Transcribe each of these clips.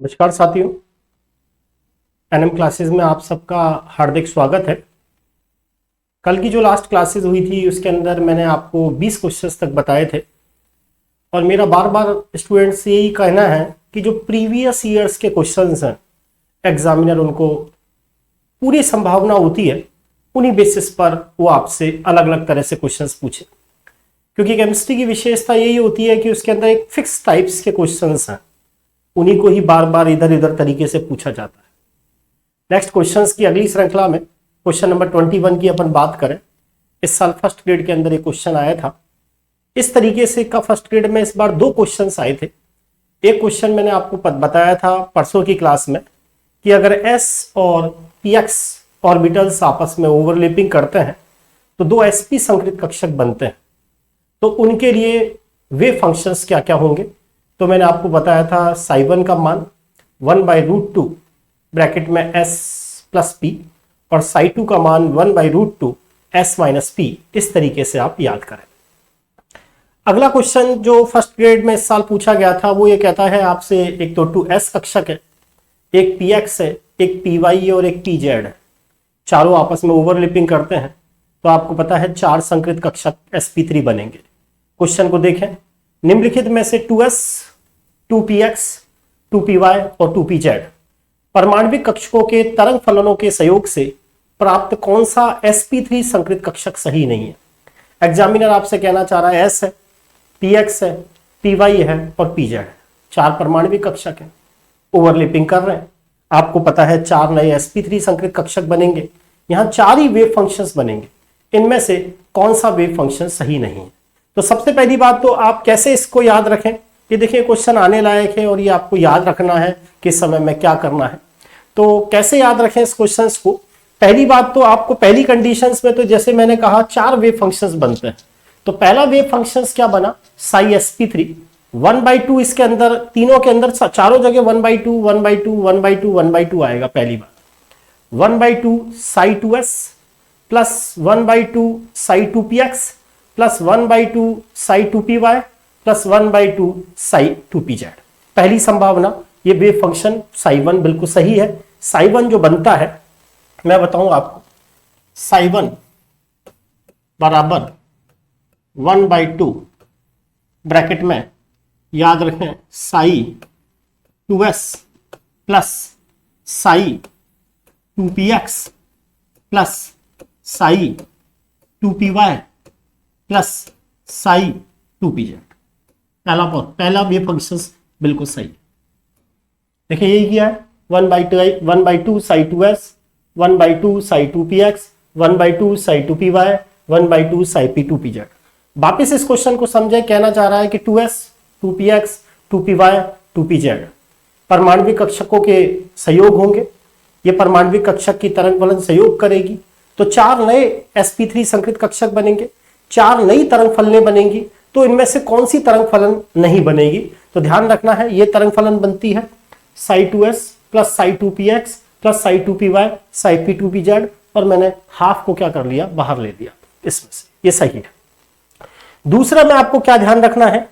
नमस्कार साथियों, NM classes में आप सबका हार्दिक स्वागत है। कल की जो लास्ट क्लासेस हुई थी उसके अंदर मैंने आपको 20 क्वेश्चंस तक बताए थे और मेरा बार बार स्टूडेंट्स से यही कहना है कि जो प्रीवियस ईयर्स के क्वेश्चंस हैं एग्जामिनर उनको पूरी संभावना होती है उन्हीं बेसिस पर वो आपसे अलग अलग तरह से क्वेश्चंस पूछे, क्योंकि केमिस्ट्री की विशेषता यही होती है कि उसके अंदर एक फिक्स टाइप्स के क्वेश्चंस हैं, उन्हीं को ही बार बार इधर इधर तरीके से पूछा जाता है। नेक्स्ट क्वेश्चंस की अगली श्रृंखला में क्वेश्चन नंबर 21 की अपन बात करें। इस साल फर्स्ट ग्रेड के अंदर एक क्वेश्चन आया था इस तरीके से का फर्स्ट ग्रेड में इस बार दो क्वेश्चंस आए थे। एक क्वेश्चन मैंने आपको बताया था परसों की क्लास में कि अगर s और px ऑर्बिटल्स आपस में ओवरलैपिंग करते हैं तो दो sp संकृत कक्षक बनते हैं, तो उनके लिए वे फंक्शंस क्या क्या होंगे। तो मैंने आपको बताया था psi1 का मान 1/√2 ब्रैकेट में s प्लस p और psi2 का मान 1/√2 s माइनस p। इस तरीके से आप याद करें। अगला क्वेश्चन जो फर्स्ट ग्रेड में इस साल पूछा गया था वो ये कहता है आपसे, एक तो 2s कक्षक है, एक px है, एक py है और एक pz है, चारों आपस में ओवरलैपिंग करते हैं तो आपको पता है चार संकृत कक्षक sp3 बनेंगे। क्वेश्चन को देखें, निम्नलिखित में से 2s 2px 2py और 2pz परमाणविक कक्षकों के तरंग फलनों के सहयोग से प्राप्त कौन सा sp3 संकृत कक्षक सही नहीं है। एग्जामिनर आपसे कहना चाह रहा है s है, px है, py है और pz है, चार परमाणविक कक्षक है, ओवरलैपिंग कर रहे हैं। आपको पता है चार नए sp3 संकृत कक्षक बनेंगे, यहां चार ही वेव फंक्शंस बनेंगे, इनमें से कौन सा वेव फंक्शन सही नहीं है। तो सबसे पहली बात तो आप कैसे इसको याद रखें, ये देखिए क्वेश्चन आने लायक है और ये आपको याद रखना है कि समय में क्या करना है। तो कैसे याद रखें इस क्वेश्चंस को। पहली बात तो आपको पहली कंडीशंस में तो जैसे मैंने कहा चार वेव फंक्शंस बनते हैं, तो पहला वेव फंक्शंस क्या बना साई sp3 1/2, इसके अंदर तीनों के अंदर चारों जगह 1/2 1/2 1/2 1/2 आएगा। पहली बार 1/2 Sai 2s plus 1/2 Sai 2px plus 1/2 Sai 2py plus 1/2 Sai 2pz। पहली संभावना ये वेव फंक्शन psi1 बिल्कुल सही है। psi1 जो बनता है मैं बताऊं आपको, psi1 बराबर 1/2 ब्रैकेट में याद रखें Sai 2s plus psi 2px plus psi 2py plus psi 2pz। पहला वेव फंक्शंस बिल्कुल सही है। देखिए यही किया है 1/2 Sai 2s 1/2 Sai 2px 1/2 Sai 2py 1/2 Sai p2pz। वापिस इस क्वेश्चन को समझे, कहना चाह रहा है कि 2s 2px 2py 2pz परमाणविक कक्षकों के संयोग होंगे, ये परमाणविक कक्षक की तरंग फलन संयोग करेगी तो चार नए sp3 संकृत कक्षक बनेंगे, चार नई तरंग फलनें बनेंगी, तो इनमें से कौन सी तरंग फलन नहीं बनेगी। तो ध्यान रखना है ये तरंग फलन बनती है Sai 2s plus psi 2px plus psi 2py Sai p2pz और मैंने हाफ को क्या कर लिया बाहर ले दिया इसमें से, ये सही है। दूसरा में आपको क्या ध्यान रखना है,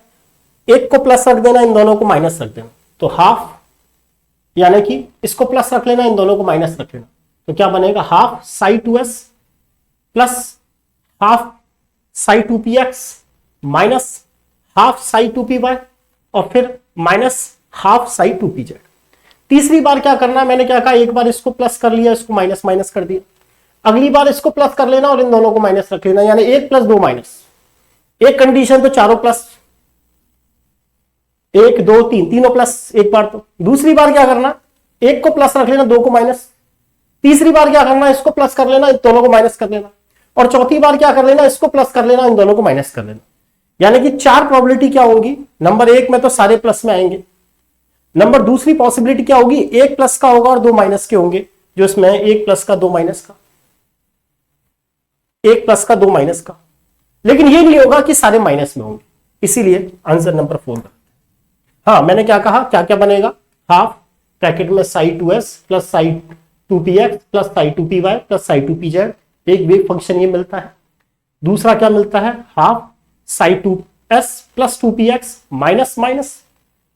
एक को प्लस रख देना, इन दोनों को माइनस रख देना, तो हाफ यानी कि इसको प्लस रख लेना, इन दोनों को माइनस रख लेना, तो क्या बनेगा half Sai 2s plus half Sai 2px minus half Sai 2py और फिर माइनस हाफ साई 2pz। तीसरी बार क्या करना, मैंने क्या कहा, एक बार इसको प्लस कर लिया, इसको माइनस माइनस कर दिया, अगली बार इसको प्लस कर लेना और इन दोनों को माइनस रख लेना, यानी 1 + 2 माइनस। एक कंडीशन तो चारों प्लस, 1 2 3 तीनों प्लस एक बार। तो दूसरी बार क्या करना, एक को प्लस रख लेना, दो को माइनस। तीसरी बार क्या करना, इसको प्लस कर लेना, इन दोनों को माइनस कर लेना, और चौथी बार क्या कर लेना, इसको प्लस कर लेना, इन दोनों को माइनस कर लेना। यानी कि चार प्रोबेबिलिटी क्या होगी, नंबर 1 में तो सारे प्लस में आएंगे, नंबर दूसरी पॉसिबिलिटी क्या होगी, 1 प्लस का होगा और 2 माइनस के होंगे, जो इसमें 1 प्लस का 2 माइनस का, 1 प्लस का 2 माइनस का, लेकिन ये नहीं होगा कि सारे माइनस में होंगे, इसीलिए आंसर नंबर 4 का। हाँ मैंने क्या कहा, क्या क्या बनेगा, हाफ ब्रैकेट में Sai 2s plus psi 2px plus psi 2py plus psi 2pz, एक वेव फंक्शन ये मिलता है। दूसरा क्या मिलता है, half Sai 2s plus 2px minus minus.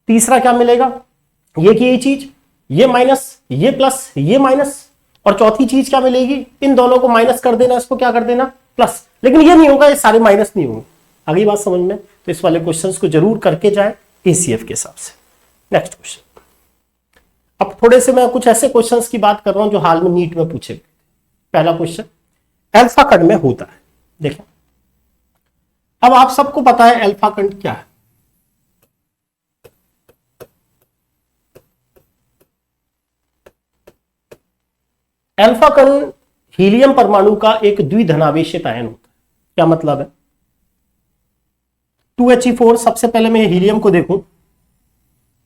तीसरा क्या मिलेगा, ये की ये चीज, ये माइनस, ये प्लस, ये माइनस, और चौथी चीज क्या मिलेगी, इन दोनों को माइनस कर देना, इसको क्या कर देना प्लस। लेकिन ये नहीं होगा, ये सारे माइनस नहीं होंगे। अगली बात समझ में, तो इस वाले क्वेश्चंस को जरूर करके जाए एसीएफ के हिसाब से। Next question. अब थोड़े से मैं कुछ ऐसे क्वेश्चंस की बात कर रहा हूं जो हाल में नीट में पूछे गए। पहला क्वेश्चन, अल्फा खंड में होता है। देखें, अब आप सबको पता है अल्फा खंड क्या है। अल्फा कण हीलियम परमाणु का एक द्विधनावेशित आयन होता है। क्या मतलब है, 2He4। सबसे पहले मैं हीलियम को देखूं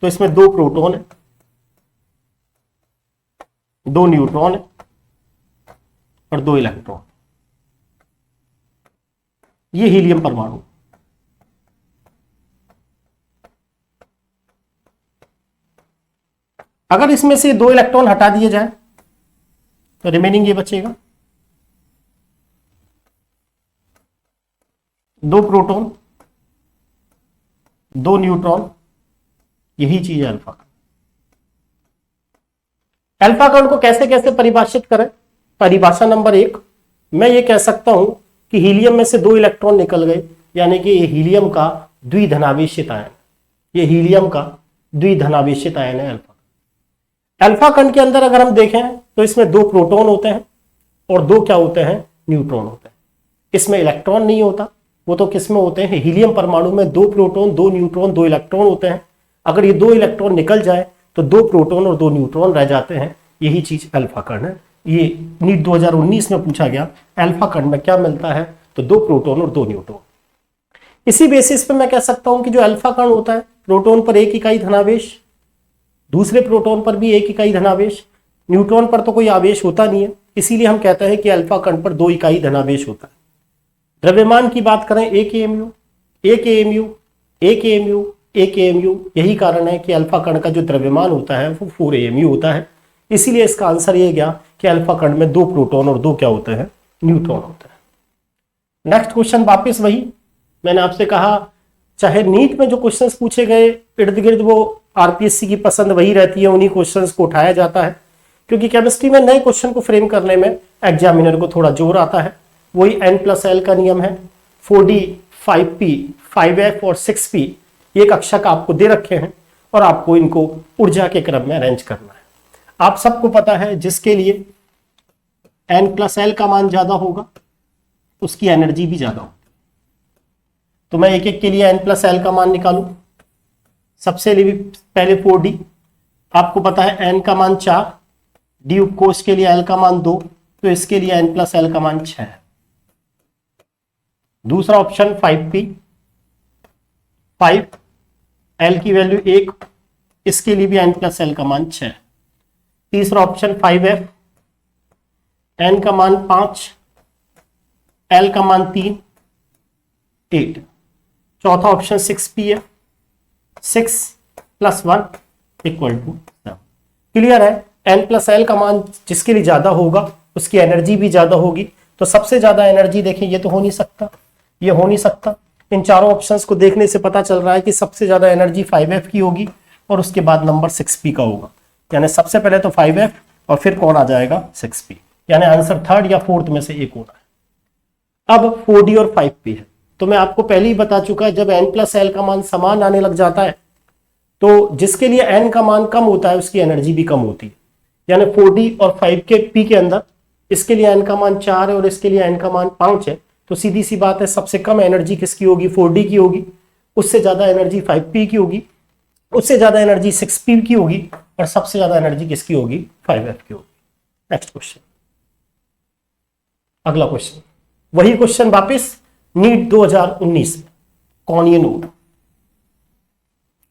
तो इसमें 2 प्रोटॉन है, 2 न्यूट्रॉन है और 2 इलेक्ट्रॉन। ये हीलियम परमाणु। अगर इसमें से 2 इलेक्ट्रॉन हटा दिए जाए तो रिमेनिंग ये बचेगा, 2 प्रोटॉन, 2 न्यूट्रॉन। यही चीज है अल्फा कण। अल्फा कण को कैसे कैसे परिभाषित करें। परिभाषा नंबर 1, मैं ये कह सकता हूं कि हीलियम में से 2 इलेक्ट्रॉन निकल गए, यानी कि ये हीलियम का द्विधनावेशित आयन। ये हीलियम का द्विधनावेशित आयन है अल्फा। अल्फा कण के अंदर अगर हम देखें तो इसमें 2 प्रोटॉन होते हैं और 2 क्या होते हैं, न्यूट्रॉन होते हैं। इसमें इलेक्ट्रॉन नहीं होता, वो तो किस में होते हैं, हीलियम परमाणु में 2 प्रोटॉन, 2 न्यूट्रॉन, 2 इलेक्ट्रॉन होते हैं। अगर ये 2 इलेक्ट्रॉन निकल जाए तो 2 प्रोटॉन और 2 न्यूट्रॉन रह जाते हैं। यही चीज अल्फा कण है। ये नीट 2019 में पूछा गया, अल्फा कण में क्या मिलता है, तो 2 प्रोटॉन और 2 न्यूट्रॉन। इसी बेसिस पे मैं कह सकता हूं कि जो अल्फा कण होता है, प्रोटॉन पर 1 इकाई धनावेश, दूसरे प्रोटॉन पर भी 1 इकाई धनावेश, न्यूट्रॉन पर तो कोई आवेश होता नहीं है, इसीलिए हम कहते हैं कि अल्फा कण पर 2 इकाई धनावेश होता है। द्रव्यमान की बात करें, 1 AMU, 1 AMU, 1 AMU, 1 AMU। यही कारण है कि अल्फा कण का जो द्रव्यमान होता है वो 4 AMU होता है। इसीलिए इसका आंसर ये गया कि अल्फा कण में 2 प्रोटॉन और 2 क्या होते हैं, न्यूट्रॉन होते हैं। नेक्स्ट क्वेश्चन वापस वही, मैंने आपसे कहा चाहे नीट में जो क्वेश्चंस पूछे गए इर्द गिर्द वो आरपीएससी की पसंद वही रहती है, उन्हीं क्वेश्चंस को उठाया जाता है, क्योंकि केमिस्ट्री में नए क्वेश्चन को फ्रेम करने में एग्जामिनर को थोड़ा जोर आता है। वही N+L का नियम है, 4D, 5P, 5F और 6P ये कक्षा का आपको दे रखे हैं और आपको इनको ऊर्जा के क्रम में अरेंज करना है। आप सबको पता है जिसके लिए N+L का मान ज्यादा होगा उसकी एनर्जी भी ज्यादा होगी। तो मैं एक एक के लिए N+L का मान निकालूं। सबसे पहले 4D, आपको पता है N का मान 4, डी उपकोष के लिए L का मान 2, तो इसके लिए N+L का मान 6 है। दूसरा ऑप्शन 5P, 5, L की वैल्यू 1, इसके लिए भी N+L का मान 6। तीसरा ऑप्शन 5F, N का मान 5, L का मान 3, 8। चौथा ऑप्शन 6P है, 6 + 1 = 7। क्लियर है, N+L का मान जिसके लिए ज्यादा होगा उसकी एनर्जी भी ज्यादा होगी। तो सबसे ज्यादा एनर्जी देखें, ये तो हो नहीं सकता, ये हो नहीं सकता। इन चारों ऑप्शंस को देखने से पता चल रहा है कि सबसे ज्यादा एनर्जी 5F की होगी और उसके बाद नंबर 6P का होगा। यानी सबसे पहले तो 5F और फिर कौन आ जाएगा, 6P। यानी आंसर 3rd या 4th में से एक होना है। अब 4D और 5P है, तो मैं आपको पहले ही बता चुका, जब N+L का मान समान आने लग जाता है तो जिसके लिए N का मान कम होता है उसकी एनर्जी भी कम होती है। यानी 4D और 5P के अंदर इसके लिए N का मान 4 है और इसके लिए N का मान 5 है, तो सीधी सी बात है सबसे कम एनर्जी किसकी होगी, 4D की होगी। उससे ज्यादा एनर्जी 5P की होगी, उससे ज्यादा एनर्जी 6P की होगी और सबसे ज्यादा एनर्जी किसकी होगी, 5F की होगी। नेक्स्ट क्वेश्चन, अगला क्वेश्चन, वही क्वेश्चन वापिस नीट 2019 में, कोणीय नोड,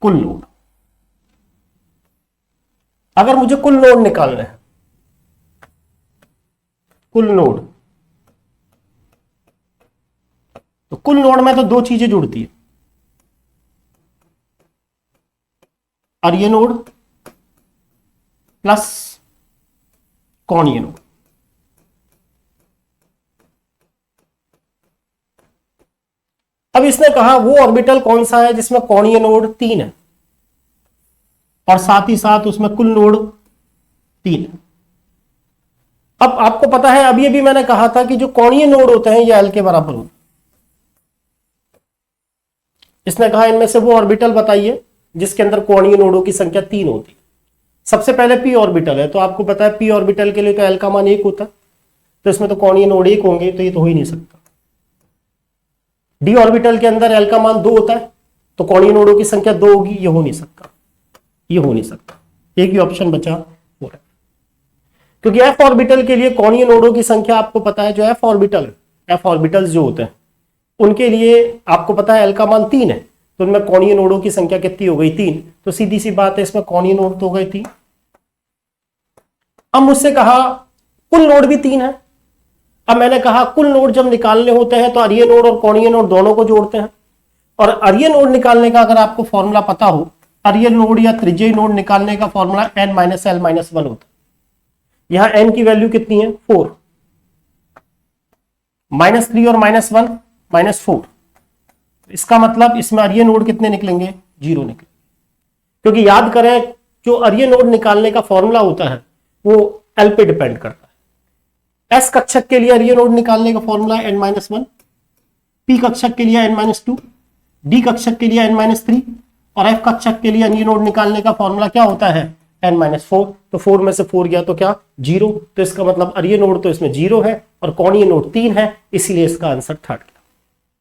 कुल नोड। अगर मुझे कुल नोड निकालना है, कुल नोड, तो कुल नोड में तो 2 चीजें जुड़ती है, अर्य नोड प्लस कोणीय नोड। अब इसने कहा वो ऑर्बिटल कौन सा है जिसमें कोणीय नोड 3 है। और साथ ही साथ उसमें कुल नोड 3 है। अब आपको पता है अभी अभी मैंने कहा था कि जो कोणीय नोड होते हैं ये एल के बराबर होते हैं। इसने कहा इनमें से वो ऑर्बिटल बताइए जिसके अंदर कोणीय नोडों की संख्या 3 होती है। सबसे पहले पी ऑर्बिटल है, तो आपको पता है पी ऑर्बिटल के लिए तो एल का मान 1 होता है, तो इसमें तो कोणीय नोड 1 होंगे, तो ये तो हो ही नहीं सकता। डी ऑर्बिटल के अंदर एल का मान 2 होता है, तो कोणीय नोडों की संख्या 2 होगी, ये हो नहीं सकता, ये हो नहीं सकता। एक ही ऑप्शन बचा हो रहा है, क्योंकि एफ ऑर्बिटल के लिए कोणीय नोडों की संख्या आपको पता है, जो एफ ऑर्बिटल्स जो होते हैं उनके लिए आपको पता है एल का मान 3 है, तो उनमें कोणीय नोडों की संख्या कितनी हो गई 3, तो सीधी सी बात है इसमें कोणीय नोड तो हो गए 3। अब मुझसे कहा कुल नोड भी 3 है। अब मैंने कहा कुल नोड जब निकालने होते हैं तो अरीय नोड और कोणीय नोड दोनों को जोड़ते हैं, और अरीय नोड निकालने का अगर आपको फॉर्मूला पता हो, अरीय नोड या त्रिज्यीय नोड निकालने का फॉर्मूला n - l - 1 होता है। यहां n की वैल्यू कितनी है 4, -3 और -1 -4, इसका मतलब इसमें अरीय नोड कितने निकलेंगे 0 निकलेंगे, क्योंकि याद करें जो अरीय नोड निकालने का फॉर्मूला होता है वो l पे डिपेंड करता है। s कक्षक के लिए अरीय नोड निकालने का फॉर्मूला n - 1, p कक्षक के लिए n - 2, d कक्षक के लिए n - 3 और f कक्षक के लिए अरीय नोड निकालने का फॉर्मूला क्या होता है n - 4, तो 4 में से 4 गया तो क्या 0, तो इसका मतलब अरीय नोड तो इसमें 0 है और कोणीय नोड 3 है, इसीलिए इसका आंसर 3 गया।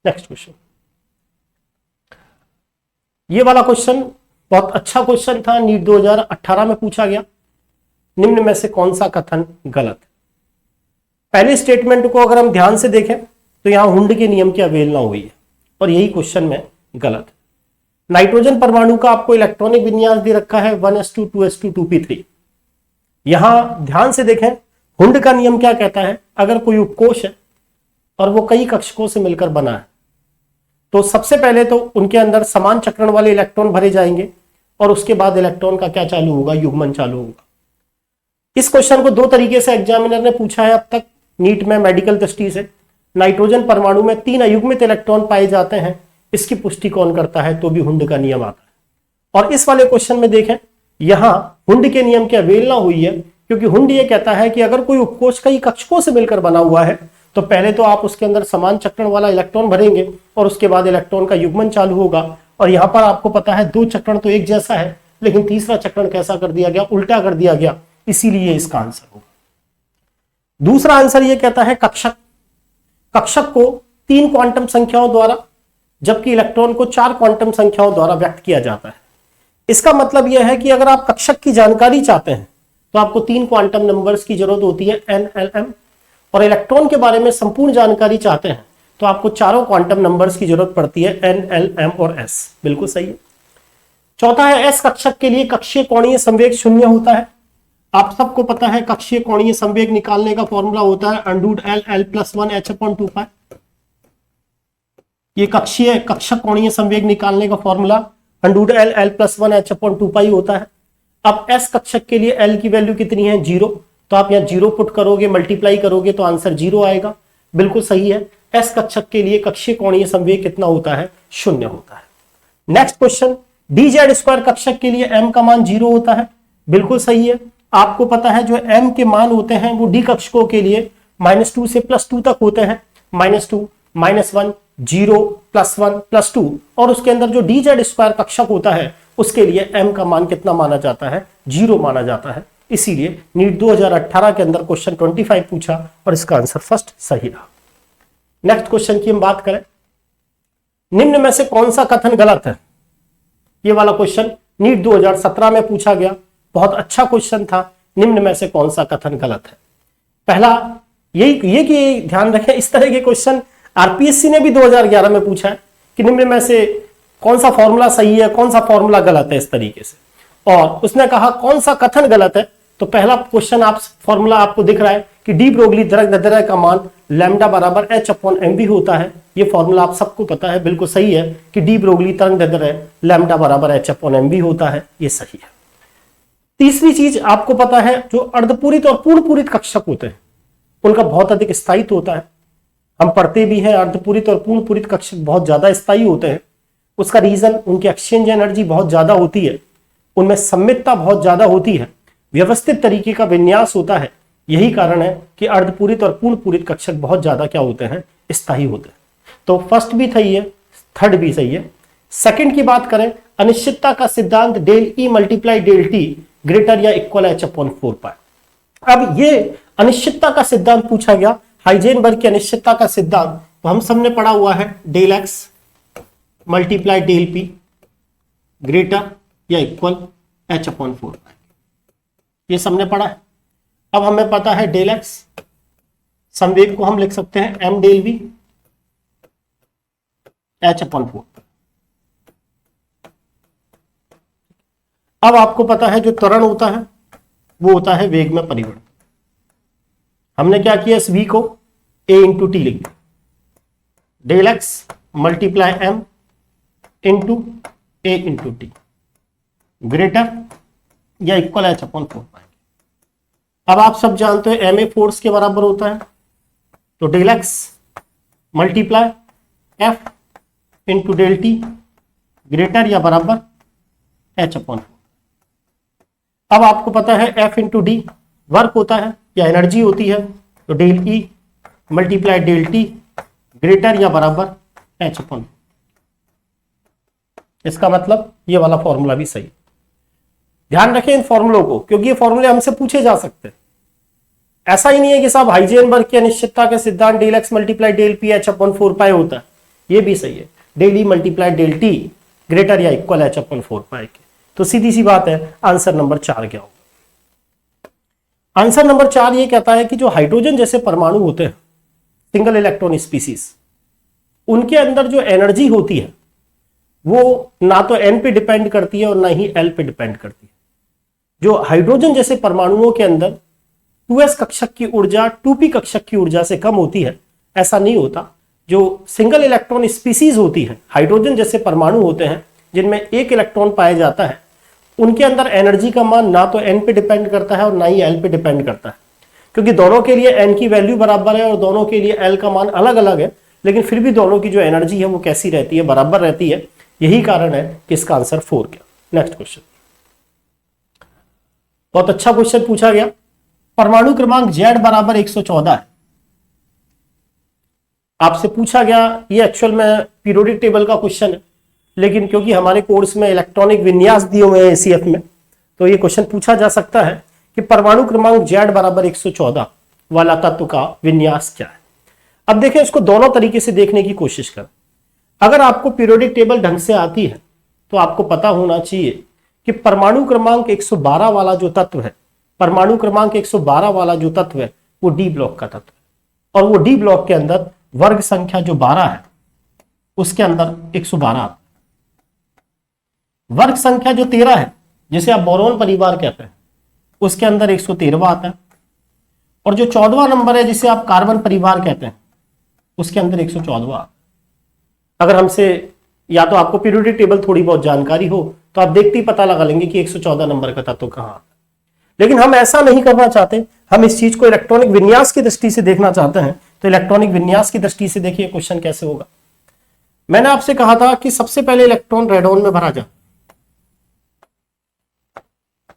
नेक्स्ट क्वेश्चन, ये वाला क्वेश्चन बहुत अच्छा क्वेश्चन था, नीट 2018 में पूछा गया। निम्न में से कौन सा कथन गलत है? पहले स्टेटमेंट को अगर हम ध्यान से देखें तो यहां हुंड के नियम की अवहेलना हुई है और यही क्वेश्चन में गलत है। नाइट्रोजन परमाणु का आपको इलेक्ट्रॉनिक विन्यास दे रखा है 1s2 2s2 2p3। यहां ध्यान से देखें हुंड का नियम क्या कहता है, अगर कोई उपकोष है और वो कई कक्षकों से मिलकर बना है तो सबसे पहले तो उनके अंदर समान चक्रण वाले इलेक्ट्रॉन भरे जाएंगे और उसके बाद इलेक्ट्रॉन का क्या चालू होगा, युग्मन चालू होगा। इस क्वेश्चन को 2 तरीके से एग्जामिनर ने पूछा है अब तक नीट में मेडिकल दृष्टि से। नाइट्रोजन परमाणु में 3 अयुग्मित इलेक्ट्रॉन पाए जाते हैं, इसकी पुष्टि कौन करता है, तो भी हुंड का नियम आता है। और इस वाले क्वेश्चन में देखें यहां हुंड के नियम की अवहेलना हुई है, क्योंकि हुंड ये कहता है कि अगर कोई उपकोष कई कक्षकों से मिलकर बना हुआ है तो पहले तो आप उसके अंदर समान चक्रण वाला इलेक्ट्रॉन भरेंगे और उसके बाद इलेक्ट्रॉन का युग्मन चालू होगा। और यहां पर आपको पता है 2 चक्रण तो एक जैसा है, लेकिन तीसरा चक्रण कैसा कर दिया गया, उल्टा कर दिया गया, इसीलिए इसका आंसर होगा। दूसरा आंसर यह कहता है कक्षक को 3 क्वांटम संख्याओं द्वारा जबकि इलेक्ट्रॉन को 4 क्वांटम संख्याओं द्वारा व्यक्त किया जाता है। इसका मतलब यह है कि अगर आप कक्षक की जानकारी चाहते हैं तो आपको 3 क्वांटम नंबर्स की जरूरत होती है n, l, m, और इलेक्ट्रॉन के बारे में संपूर्ण जानकारी चाहते हैं तो आपको 4 क्वांटम नंबर्स की जरूरत पड़ती है n, l, m और s। बिल्कुल सही है। चौथा है s कक्षक के लिए कक्षीय कोणीय संवेग 0 होता है। आप सबको पता है कक्षीय कोणीय संवेग निकालने का फॉर्मूला होता है √l l + 1 h/2π। ये कक्षक कोणीय संवेग निकालने का फॉर्मूला √l l + 1 h/2π होता है। अब s कक्षक के लिए l की वैल्यू कितनी है 0, तो आप यहाँ 0 पुट करोगे, मल्टीप्लाई करोगे तो आंसर 0 आएगा। बिल्कुल सही है, s कक्षक के लिए कक्षीय कोणीय संवेग कितना होता है 0 होता है। नेक्स्ट क्वेश्चन, dz² कक्षक के लिए m का मान 0 होता है। बिल्कुल सही है, आपको पता है जो m के मान होते हैं वो d कक्षकों के लिए -2 से +2 तक होते हैं, -2 -1 0 +1 +2, और उसके अंदर जो dz² कक्षक होता है उसके लिए m का मान कितना माना जाता है 0 माना जाता है। इसीलिए नीट 2018 के अंदर क्वेश्चन 25 पूछा और इसका आंसर फर्स्ट सही रहा। नेक्स्ट क्वेश्चन की हम बात करें, निम्न में से कौन सा कथन गलत है? ये वाला क्वेश्चन नीट 2017 में पूछा गया, बहुत अच्छा क्वेश्चन था। निम्न में से कौन सा कथन गलत है? पहला ये कि ध्यान रखें इस तरह के क्वेश्चन आरपीएससी ने भी 2011 में पूछा है कि निम्न में से कौन सा फॉर्मूला सही है, कौन सा फॉर्मूला गलत है, इस तरीके से। और उसने कहा कौन सा कथन गलत है, तो पहला क्वेश्चन फॉर्मूला आपको दिख रहा है कि डी ब्रोगली तरंगदैर्ध्य का मान लैम्डा बराबर h/mv होता है। ये फॉर्मूला आप सबको पता है, बिल्कुल सही है कि डी ब्रोगली तरंगदैर्ध्य लैम्डा बराबर h/mv होता है, ये सही है। तीसरी चीज आपको पता है जो अर्धपूरित और पूर्णपूरित कक्षक होते हैं उनका बहुत अधिक स्थायित्व होता है। हम पढ़ते भी हैं अर्धपूरित और पूर्णपूरित कक्षक बहुत ज्यादा स्थायी होते हैं। उसका रीजन उनकी एक्सचेंज एनर्जी बहुत ज्यादा होती है। उनमें सम्मितता बहुत ज्यादा होती है, व्यवस्थित तरीके का विन्यास होता है। यही कारण है कि अर्धपूरित और पूर्ण पूरित कक्षक बहुत ज्यादा क्या होते हैं, स्थायी होते हैं। तो फर्स्ट भी सही है, थर्ड भी सही है। सेकंड की बात करें, अनिश्चितता का सिद्धांत del E multiply del T greater या इक्वल एच अपॉन 4 पाई। अब ये अनिश्चितता का सिद्धांत पूछा गया, हाइजेनबर्ग की अनिश्चितता का सिद्धांत तो हम सबने पढ़ा हुआ है, del X multiply del P greater या इक्वल एच अपॉन 4 पाई, ये सबने पढ़ा है। अब हमें पता है डेल एक्स, संवेग को हम लिख सकते हैं M del V H upon 4। अब आपको पता है जो त्वरण होता है वो होता है वेग में परिवर्तन। हमने क्या किया, इस v को a इंटू टी लिख दिया, del X multiply M into A into T greater या इक्वल एच अपॉन 4 पाई। अब आप सब जानते हो एम ए फोर्स के बराबर होता है, तो del X multiply F into del T greater या बराबर एच अपॉन 4। अब आपको पता है एफ इंटू डी वर्क होता है या एनर्जी होती है, तो del E multiply del T greater या बराबर एच अपॉन 4। इसका मतलब ये वाला फॉर्मूला भी सही। ध्यान रखें इन फॉर्मूलों को, क्योंकि ये फॉर्मूले हमसे पूछे जा सकते हैं। ऐसा ही नहीं है कि साहब हाइजेनबर्ग की अनिश्चितता के सिद्धांत del X multiply del P H upon 4 pi होता है, ये भी सही है, del E multiply del T greater या इक्वल एच अपॉन 4 पाई के। तो सीधी सी बात है, आंसर नंबर 4 क्या होगा। आंसर नंबर 4 ये कहता है कि जो हाइड्रोजन जैसे परमाणु होते हैं, सिंगल इलेक्ट्रॉन स्पीसीज, उनके अंदर जो एनर्जी होती है वो ना तो एन पे डिपेंड करती है और ना ही एल पे डिपेंड करती है। जो हाइड्रोजन जैसे परमाणुओं के अंदर 2s कक्षक की ऊर्जा 2p कक्षक की ऊर्जा से कम होती है, ऐसा नहीं होता। जो सिंगल इलेक्ट्रॉन स्पीसीज होती है, हाइड्रोजन जैसे परमाणु होते हैं जिनमें एक इलेक्ट्रॉन पाया जाता है, उनके अंदर एनर्जी का मान ना तो एन पे डिपेंड करता है और ना ही एल पे डिपेंड करता है, क्योंकि दोनों के लिए एन की वैल्यू बराबर है और दोनों के लिए एल का मान अलग अलग है, लेकिन फिर भी दोनों की जो एनर्जी है वो कैसी रहती है, बराबर रहती है। यही कारण है कि इसका आंसर 4 क्या। नेक्स्ट क्वेश्चन, बहुत अच्छा क्वेश्चन पूछा गया। परमाणु क्रमांक Z बराबर 114 है। आपसे पूछा गया, ये एक्चुअल में पीरियोडिक टेबल का क्वेश्चन है, लेकिन क्योंकि हमारे कोर्स में इलेक्ट्रॉनिक विन्यास दिए हुए हैं एसीएफ में, तो ये क्वेश्चन पूछा जा सकता है कि परमाणु क्रमांक Z बराबर 114 वाला तत्व का विन्यास क्या है। अब देखें, इसको दोनों तरीके से देखने की कोशिश करें। अगर आपको पीरियोडिक टेबल ढंग से आती है तो आपको पता होना चाहिए कि परमाणु क्रमांक 112 वाला जो तत्व है, परमाणु क्रमांक 112 वाला जो तत्व है वो डी ब्लॉक का तत्व है, और वो डी ब्लॉक के अंदर वर्ग संख्या जो 12 है उसके अंदर 112 आता है। वर्ग संख्या जो 13 है, जिसे आप बोरोन परिवार कहते हैं, उसके अंदर 113 आता है, और जो 14वां नंबर है जिसे आप कार्बन परिवार कहते हैं, उसके अंदर 114 आता है। अगर हमसे या तो आपको पीरियोडिक टेबल थोड़ी बहुत जानकारी हो तो आप देखते ही पता लगा लेंगे कि 114 नंबर का तत्व कहां आता है, लेकिन हम ऐसा नहीं करना चाहते। हम इस चीज को इलेक्ट्रॉनिक विन्यास की दृष्टि से देखना चाहते हैं। तो इलेक्ट्रॉनिक विन्यास की दृष्टि से देखिए क्वेश्चन कैसे होगा। मैंने आपसे कहा था कि सबसे पहले इलेक्ट्रॉन रेडॉन में भरा जाए।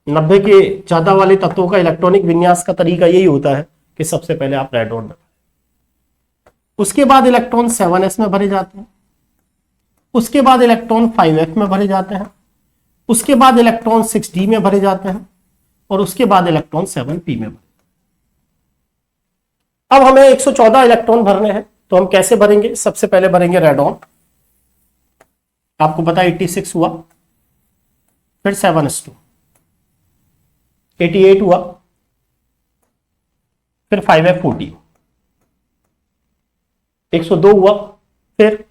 90 के ज्यादा वाले तत्वों का इलेक्ट्रॉनिक विन्यास का तरीका यही होता है कि सबसे पहले आप रेडॉन में, उसके बाद इलेक्ट्रॉन 7s में भरे जाते हैं, उसके बाद इलेक्ट्रॉन 5f में भरे जाते हैं, उसके बाद इलेक्ट्रॉन 6d में भरे जाते हैं, और उसके बाद इलेक्ट्रॉन 7p में भरे। अब हमें 114 इलेक्ट्रॉन भरने हैं, तो हम कैसे भरेंगे। सबसे पहले भरेंगे रेडॉन, आपको पता है 86 हुआ, फिर 7s2 88 हुआ, फिर 5f40 102 हुआ, फिर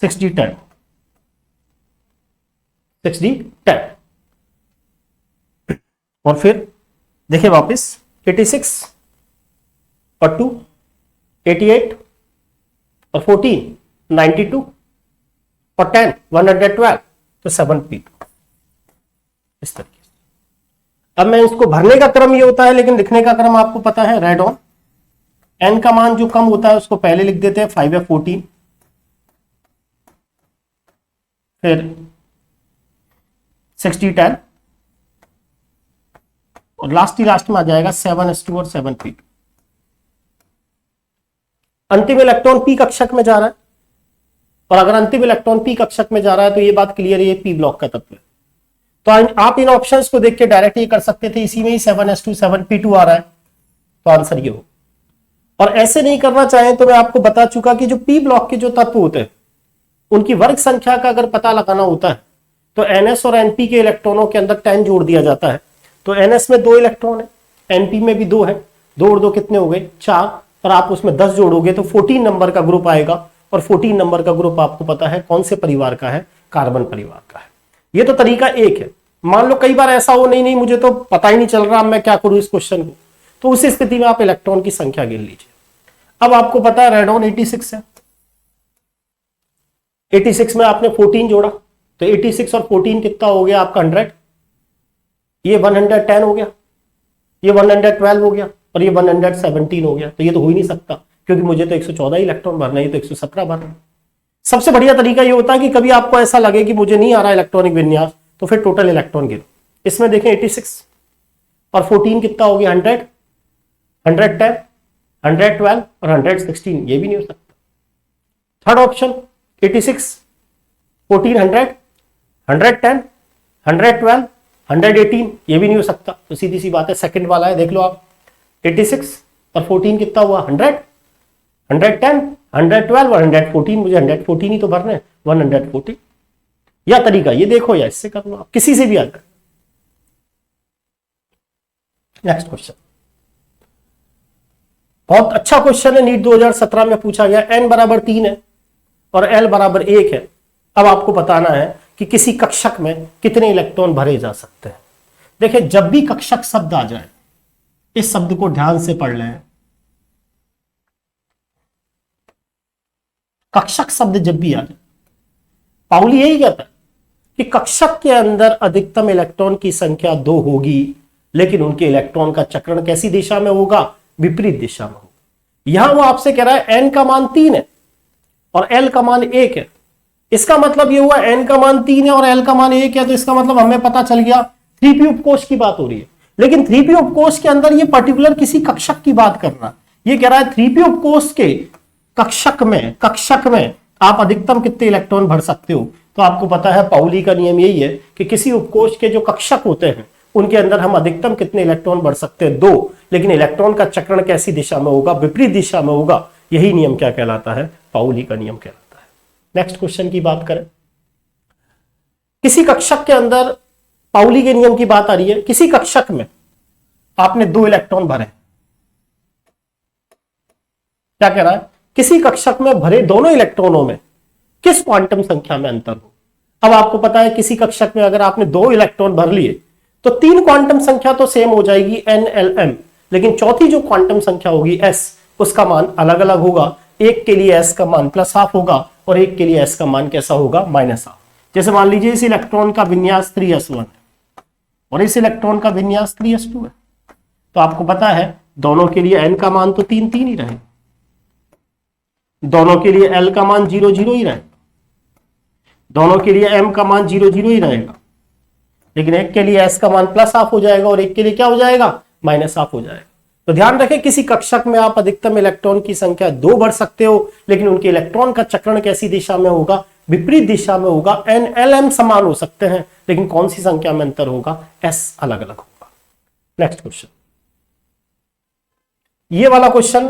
6d10 6d10, और फिर देखिए वापस 86 और 2 88 और 14 92 और 10 112, तो 7p2 इस तरीके से। अब मैं इसको भरने का क्रम ये होता है, लेकिन लिखने का क्रम आपको पता है। रेडॉन n का मान जो कम होता है उसको पहले लिख देते हैं 5f14, फिर 60 10 और लास्ट में आ जाएगा 7s2 और 7p2। अंतिम इलेक्ट्रॉन p कक्षक में जा रहा है, और अगर अंतिम इलेक्ट्रॉन p कक्षक में जा रहा है तो ये बात क्लियर है, ये p ब्लॉक का तत्व है। तो आप इन ऑप्शंस को देख के डायरेक्ट ये कर सकते थे, इसी में ही 7s2 7p2 आ रहा है, तो आंसर ये हो। और ऐसे नहीं करना चाहें तो मैं आपको बता चुका कि जो p ब्लॉक के जो तत्व होते हैं उनकी वर्ग संख्या का अगर पता लगाना होता है तो ns और np के इलेक्ट्रॉनों के अंदर 10 जोड़ दिया जाता है। तो ns में 2 इलेक्ट्रॉन है, np में भी 2 है, 2 और 2 कितने हो गए 4, और आप उसमें 10 जोड़ोगे तो 14 नंबर का ग्रुप आएगा, और 14 नंबर का ग्रुप आपको पता है कौन से परिवार का है, कार्बन परिवार का है। ये तो तरीका एक है। मान लो कई बार ऐसा हो, नहीं मुझे तो पता ही नहीं चल रहा, मैं क्या करूं इस क्वेश्चन को, तो उस स्थिति में आप इलेक्ट्रॉन की संख्या गिन लीजिए। अब आपको पता है रेडॉन 86 है, 86 में आपने 14 जोड़ा तो 86 और 14 कितना हो गया आपका 100, ये 110 हो गया, ये 112 हो गया, और ये 117 हो गया। तो ये तो हो ही नहीं सकता, क्योंकि मुझे तो 114 इलेक्ट्रॉन भरना है, तो 117 भरना। सबसे बढ़िया तरीका ये होता है कि कभी आपको ऐसा लगे कि मुझे नहीं आ रहा इलेक्ट्रॉनिक विन्यास, तो फिर टोटल इलेक्ट्रॉन गिनो। इसमें देखें 86 और 14 कितना हो गया 100, 110, 112 और 116, ये भी नहीं हो सकता। थर्ड ऑप्शन 86, 14, 100, 110, 112, 118, ये भी नहीं हो सकता। तो सीधी सी बात है, सेकंड वाला है, देख लो आप, 86 और 14 कितना हुआ 100, 110, 112 और 114, मुझे 114 ही तो भरना है, 114। या तरीका ये देखो या इससे कर लो, आप किसी से भी आ जाए। नेक्स्ट क्वेश्चन बहुत अच्छा क्वेश्चन है, नीट 2017 में पूछा गया। n बराबर 3 है और l बराबर 1 है। अब आपको बताना है कि किसी कक्षक में कितने इलेक्ट्रॉन भरे जा सकते हैं। देखिए, जब भी कक्षक शब्द आ जाए, इस शब्द को ध्यान से पढ़ लें। कक्षक शब्द जब भी आ जाए, पाउली यही कहता है कि कक्षक के अंदर अधिकतम इलेक्ट्रॉन की संख्या 2 होगी, लेकिन उनके इलेक्ट्रॉन का चक्रण कैसी दिशा में होगा, विपरीत दिशा में होगा। यहां वो आपसे कह रहा है n का मान 3 है और l का मान 1 है। इसका मतलब ये हुआ n का मान 3 है और l का मान 1 है, तो इसका मतलब हमें पता चल गया 3p उपकोष की बात हो रही है। लेकिन 3p उपकोष के अंदर ये पर्टिकुलर किसी कक्षक की बात कर रहा है। ये कह रहा है 3p उपकोष के कक्षक में आप अधिकतम कितने इलेक्ट्रॉन भर सकते हो। तो आपको पता है पाउली का नियम यही है कि किसी उपकोष के जो कक्षक होते हैं उनके अंदर हम अधिकतम कितने इलेक्ट्रॉन भर सकते हैं, 2, लेकिन इलेक्ट्रॉन का चक्रण कैसी दिशा में होगा, विपरीत दिशा में होगा। यही नियम क्या कहलाता है, पाउली का नियम कहलाता है। नेक्स्ट क्वेश्चन की बात करें, किसी कक्षक के अंदर पाउली के नियम की बात आ रही है। किसी कक्षक में आपने 2 इलेक्ट्रॉन भरे, क्या कह रहा है, किसी कक्षक में भरे दोनों इलेक्ट्रॉनों में किस क्वांटम संख्या में अंतर हो। अब आपको पता है किसी कक्षक में अगर आपने 2 इलेक्ट्रॉन भर लिए तो 3 क्वांटम संख्या तो सेम हो जाएगी NLM, लेकिन चौथी जो क्वांटम संख्या होगी S, उसका मान अलग अलग होगा। एक के लिए S का मान +½ होगा और एक के लिए S का मान कैसा होगा, -½ जैसे मान लीजिए इस इलेक्ट्रॉन का विन्यास 3s1 है और इस इलेक्ट्रॉन का विन्यास 3s2 है, तो आपको पता है दोनों के लिए n का मान तो 3 3 ही रहे, दोनों के लिए l का मान 0 0 ही रहेगा, दोनों के लिए m का मान 0 0 ही रहेगा, लेकिन एक के लिए s का मान +½ हो जाएगा और एक के लिए क्या हो जाएगा, -½ हो जाएगा। तो ध्यान रखें, किसी कक्षक में आप अधिकतम इलेक्ट्रॉन की संख्या 2 भर सकते हो, लेकिन उनके इलेक्ट्रॉन का चक्रण कैसी दिशा में होगा, विपरीत दिशा में होगा। NLM समान हो सकते हैं, लेकिन कौन सी संख्या में अंतर होगा, S अलग अलग होगा। नेक्स्ट क्वेश्चन, ये वाला क्वेश्चन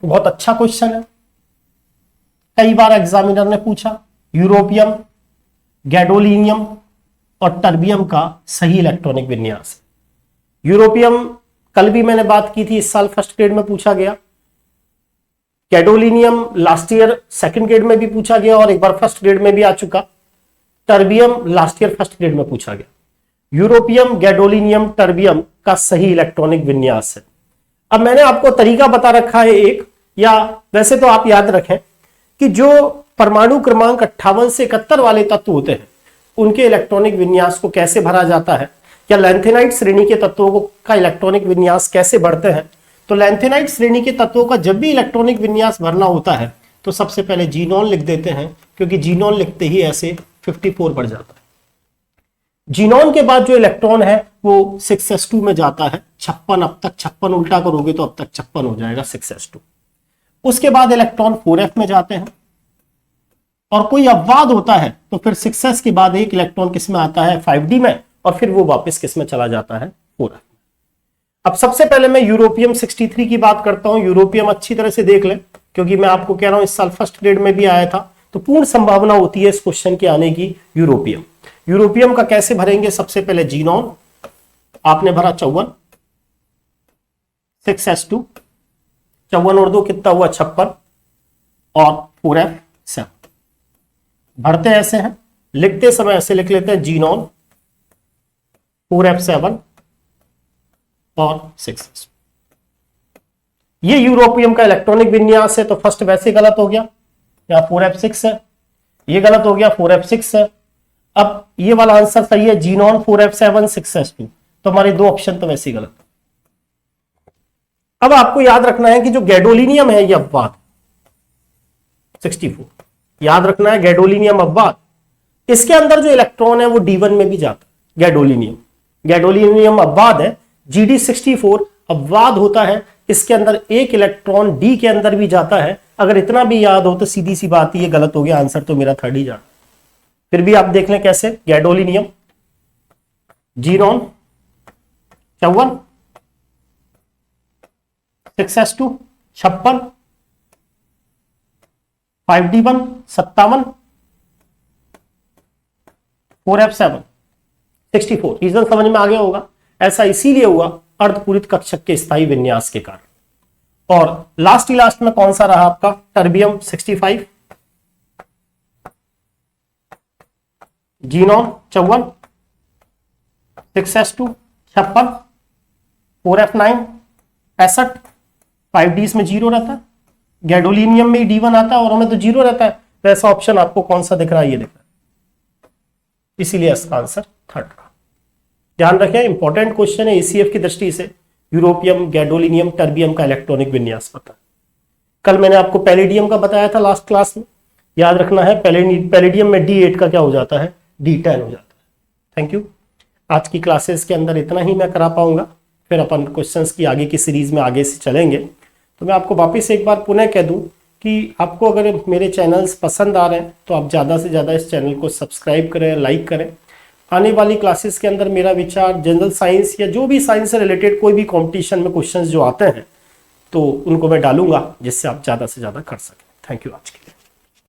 बहुत अच्छा क्वेश्चन है, कई बार एग्जामिनर ने पूछा। यूरोपियम, गैडोलिनियम और टर्बियम का सही इलेक्ट्रॉनिक विन्यास। यूरोपियम कल भी मैंने बात की थी, इस साल फर्स्ट ग्रेड में पूछा गया। Gadolinium last year second grade में भी पूछा गया और एक बार फर्स्ट ग्रेड में भी आ चुका। Terbium last year first grade में पूछा गया। यूरोपियम, गैडोलिनियम, टर्बियम का सही इलेक्ट्रॉनिक विन्यास है। अब मैंने आपको तरीका बता रखा है एक, या वैसे तो आप याद रखें कि जो परमाणु क्रमांक 58 से 71 वाले तत्व होते हैं उनके इलेक्ट्रॉनिक विन्यास को कैसे भरा जाता है, या लैंथेनाइट श्रेणी के तत्वों का इलेक्ट्रॉनिक विन्यास कैसे बढ़ते हैं। तो लैंथेनाइट श्रेणी के तत्वों का जब भी इलेक्ट्रॉनिक विन्यास भरना होता है तो सबसे पहले जीनोन लिख देते हैं, क्योंकि जीनोन लिखते ही ऐसे 54 बढ़ जाता है। जीनॉन के बाद जो इलेक्ट्रॉन है वो 6s2 में जाता है। 56 अब तक 56 उल्टा करोगे तो अब तक 56 हो जाएगा 6s2। उसके बाद इलेक्ट्रॉन 4f में जाते हैं और कोई अपवाद होता है तो फिर 6s के बाद एक इलेक्ट्रॉन किस में आता है 5d में और फिर वो वापस किस में चला जाता है 4f। अब सबसे पहले मैं यूरोपियम 63 की बात करता हूं। यूरोपियम अच्छी तरह से देख लें क्योंकि मैं आपको कह रहा हूं इस साल फर्स्ट ग्रेड में भी आया था, तो पूर्ण संभावना होती है इस क्वेश्चन के आने की। यूरोपियम का कैसे भरेंगे? सबसे पहले जीनॉन आपने भरा 54, 6s2, 54 और 2 कितना हुआ 56 और 4f7। भरते ऐसे हैं, लिखते समय ऐसे लिख लेते हैं जीनॉन 4f7 और 6s। ये यूरोपियम का इलेक्ट्रॉनिक विन्यास है, तो फर्स्ट वैसे गलत हो गया, यहां 4f6 है, ये गलत हो गया 4f6 है। अब ये वाला आंसर सही है जीनॉन 4f7 6s2, तो हमारे दो ऑप्शन तो वैसे ही गलत। अब आपको याद रखना है कि जो गैडोलिनियम है ये अपवाद 64, याद रखना है गैडोलिनियम अपवाद। इसके अंदर जो इलेक्ट्रॉन है वो d1 में भी जाता है। गैडोलिनियम अपवाद है, GD64 अपवाद होता है, इसके अंदर एक इलेक्ट्रॉन डी के अंदर भी जाता है। अगर इतना भी याद हो तो सीधी सी बात ये गलत हो गया, आंसर तो मेरा थर्ड ही जाना। फिर भी आप देख लें कैसे, gadolinium xenon 54, 6s2 56, 5d1 57, 4f7 64। Reason समझ में आ गया होगा। ऐसा इसीलिए हुआ अर्धपूरित कक्षक के स्थायी विन्यास के कारण। और लास्ट में कौन सा रहा आपका? Terbium 65, xenon 54, 6s2 56, 4f9 65, 5d में 0 रहता है, गैडोलिनियम में d1 आता है और हमें तो 0 रहता है। तो ऐसा ऑप्शन आपको कौन सा दिख रहा है? ये दिख रहा है, इसीलिए इसका आंसर थर्ड का। ध्यान रखें, इंपॉर्टेंट क्वेश्चन है एसीएफ की दृष्टि से। यूरोपियम, गैडोलिनियम, टर्बियम का इलेक्ट्रॉनिक विन्यास पता है। कल मैंने आपको पैलेडियम का बताया था लास्ट क्लास में, याद रखना है। पैलेडियम में D8 का क्या हो जाता है? D10 हो जाता है। Thank you. आज की क्लासेस के अंदर इतना ही मैं करा पाऊंगा, फिर अपन क्वेश्चंस की आगे की सीरीज में आगे से चलेंगे। तो मैं आपको वापस एक बार पुनः कह दूं कि आपको अगर मेरे चैनल्स पसंद आ रहे हैं तो आप ज़्यादा से ज़्यादा इस चैनल को सब्सक्राइब करें, लाइक करें। आने वाली क्लासेस के अंदर मेरा विचार जनरल साइंस या जो भी साइंस से रिलेटेड कोई भी कंपटीशन में क्वेश्चंस जो आते हैं तो उनको मैं डालूंगा, जिससे आप ज़्यादा से ज़्यादा कर सकें। थैंक यू आज के लिए।